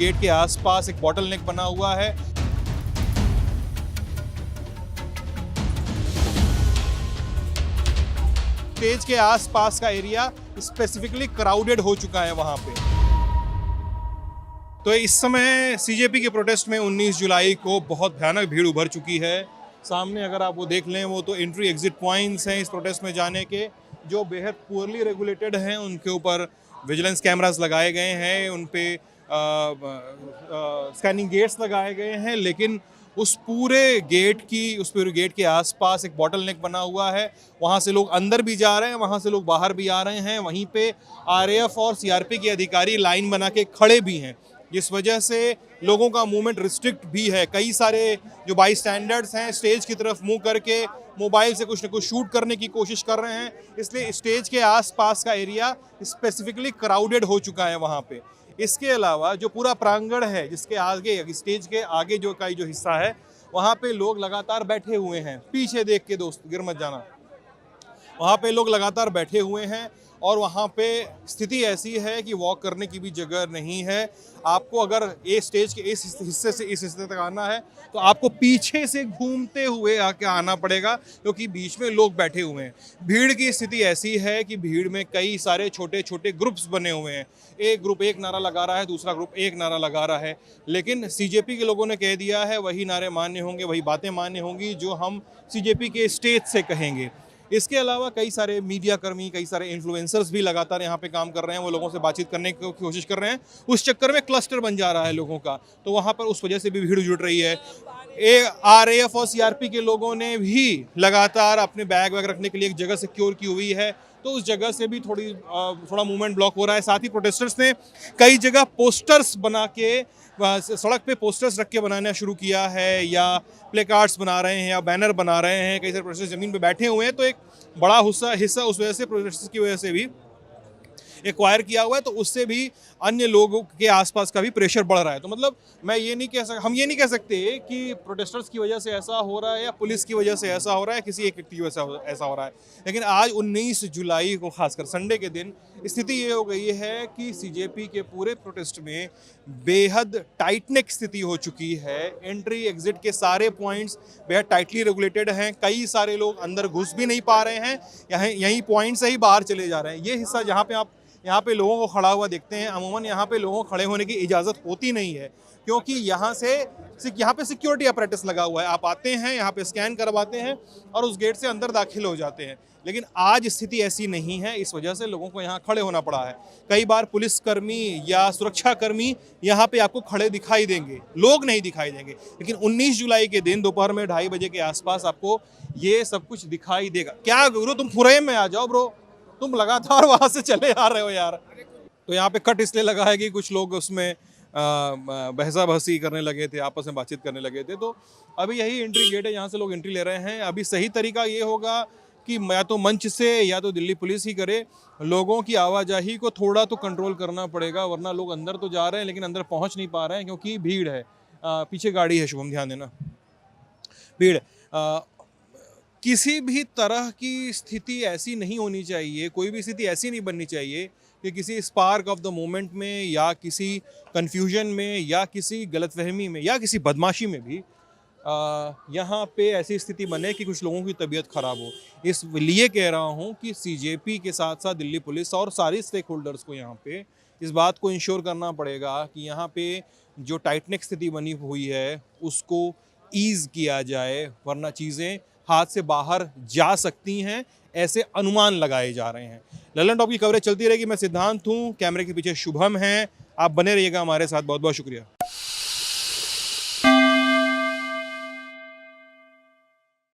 Gate के आसपास एक बॉटल नेक बना हुआ है। स्टेज के आसपास का एरिया स्पेसिफिकली क्राउडेड हो चुका है वहां पे। तो इस समय सीजेपी के प्रोटेस्ट में 19 जुलाई को बहुत भयानक भीड़ उभर चुकी है। सामने अगर आप वो देख लें, वो तो एंट्री एग्जिट पॉइंट्स हैं इस प्रोटेस्ट में जाने के, जो बेहद पुअरली रेगुलेटेड हैं। उनके ऊपर विजिलेंस कैमरास लगाए गए हैं, उन पे स्कैनिंग गेट्स लगाए गए हैं, लेकिन उस पूरे गेट के आसपास एक बॉटल नेक बना हुआ है। वहाँ से लोग अंदर भी जा रहे हैं, वहाँ से लोग बाहर भी आ रहे हैं। वहीं पे आरएएफ और सीआरपी के अधिकारी लाइन बना के खड़े भी हैं, जिस वजह से लोगों का मूवमेंट रिस्ट्रिक्ट भी है। कई सारे जो बाई स्टैंडर्ड्स हैं स्टेज की तरफ मुंह करके मोबाइल से कुछ न कुछ शूट करने की कोशिश कर रहे हैं, इसलिए स्टेज के आसपास का एरिया स्पेसिफिकली क्राउडेड हो चुका है वहाँ पे। इसके अलावा जो पूरा प्रांगण है, जिसके आगे स्टेज के आगे जो हिस्सा है, वहाँ पे लोग लगातार बैठे हुए हैं। पीछे देख के दोस्त, गिर मत जाना। वहाँ पे लोग लगातार बैठे हुए हैं और वहाँ पे स्थिति ऐसी है कि वॉक करने की भी जगह नहीं है। आपको अगर स्टेज के इस हिस्से से इस हिस्से तक आना है तो आपको पीछे से घूमते हुए आके आना पड़ेगा, क्योंकि बीच में लोग बैठे हुए हैं। भीड़ की स्थिति ऐसी है कि भीड़ में कई सारे छोटे छोटे ग्रुप्स बने हुए हैं। एक ग्रुप एक नारा लगा रहा है, दूसरा ग्रुप एक नारा लगा रहा है, लेकिन सीजेपी के लोगों ने कह दिया है वही नारे मान्य होंगे, वही बातें मान्य होंगी जो हम सीजेपी के स्टेज से कहेंगे। इसके अलावा कई सारे मीडिया कर्मी, कई सारे इन्फ्लुएंसर्स भी लगातार यहाँ पे काम कर रहे हैं। वो लोगों से बातचीत करने की कोशिश कर रहे हैं। उस चक्कर में क्लस्टर बन जा रहा है लोगों का, तो वहाँ पर उस वजह से भी भीड़ जुट रही है। आरएएफ और सीआरपी के लोगों ने भी लगातार अपने बैग वैग रखने के लिए एक जगह सिक्योर की हुई है, तो उस जगह से भी थोड़ा मूवमेंट ब्लॉक हो रहा है। साथ ही प्रोटेस्टर्स ने कई जगह पोस्टर्स बना के सड़क पे पोस्टर्स रख के बनाना शुरू किया है, या प्ले कार्ड्स बना रहे हैं, या बैनर बना रहे हैं। कई सारे प्रोटेस्टर्स ज़मीन पे बैठे हुए हैं, तो एक बड़ा हिस्सा उस वजह से, प्रोटेस्टर्स की वजह से भी एक्वायर किया हुआ है, तो उससे भी अन्य लोगों के आसपास का भी प्रेशर बढ़ रहा है। तो मतलब हम ये नहीं कह सकते कि प्रोटेस्टर्स की वजह से ऐसा हो रहा है या पुलिस की वजह से ऐसा हो रहा है, किसी एक व्यक्ति की वजह से ऐसा हो रहा है। लेकिन आज 19 जुलाई को, खासकर संडे के दिन, स्थिति ये हो गई है कि सीजेपी के पूरे प्रोटेस्ट में बेहद टाइटनेक स्थिति हो चुकी है। एंट्री एग्जिट के सारे पॉइंट्स बेहद टाइटली रेगुलेटेड हैं। कई सारे लोग अंदर घुस भी नहीं पा रहे हैं, यहीं पॉइंट से ही बाहर चले जा रहे हैं। ये हिस्सा जहाँ पे आप यहाँ पे लोगों को खड़ा हुआ देखते हैं, अमूमन यहाँ पे लोगों को खड़े होने की इजाज़त होती नहीं है, क्योंकि यहाँ पे सिक्योरिटी अपरेटस लगा हुआ है। आप आते हैं, यहाँ पे स्कैन करवाते हैं और उस गेट से अंदर दाखिल हो जाते हैं। लेकिन आज स्थिति ऐसी नहीं है, इस वजह से लोगों को यहाँ खड़े होना पड़ा है। कई बार पुलिसकर्मी या सुरक्षाकर्मी यहाँ पे आपको खड़े दिखाई देंगे, लोग नहीं दिखाई देंगे, लेकिन 19 जुलाई के दिन दोपहर में 2:30 बजे के आसपास आपको ये सब कुछ दिखाई देगा। क्या गुरु, तुम फ्रेम में आ जाओ ब्रो, तुम लगातार वहां से चले आ रहे हो यार। तो यहाँ पे कट इसलिए लगा है कि कुछ लोग उसमें बहसा बहसी करने लगे थे, आपस में बातचीत करने लगे थे। तो अभी यही एंट्री गेट है, यहाँ से लोग एंट्री ले रहे हैं। अभी सही तरीका ये होगा कि या तो मंच से या तो दिल्ली पुलिस ही करे। लोगों की आवाजाही को थोड़ा तो कंट्रोल करना पड़ेगा, वरना लोग अंदर तो जा रहे हैं लेकिन अंदर पहुँच नहीं पा रहे हैं, क्योंकि भीड़ है। पीछे गाड़ी है, शुभम ध्यान देना, भीड़। किसी भी तरह की स्थिति ऐसी नहीं होनी चाहिए, कोई भी स्थिति ऐसी नहीं बननी चाहिए कि किसी स्पार्क ऑफ द मोमेंट में, या किसी कन्फ्यूजन में, या किसी गलतफहमी में, या किसी बदमाशी में भी यहाँ पे ऐसी स्थिति बने कि कुछ लोगों की तबीयत ख़राब हो। इसलिए कह रहा हूँ कि सीजेपी के साथ साथ दिल्ली पुलिस और सारी स्टेक होल्डर्स को यहाँ पे इस बात को इंश्योर करना पड़ेगा कि यहाँ पे जो टाइटनेक स्थिति बनी हुई है उसको ईज़ किया जाए, वरना चीज़ें हाथ से बाहर जा सकती हैं, ऐसे अनुमान लगाए जा रहे हैं। ललन टॉप की कवरेज चलती रहेगी। मैं सिद्धांत हूँ, कैमरे के पीछे शुभम है। आप बने रहिएगा हमारे साथ। बहुत बहुत शुक्रिया।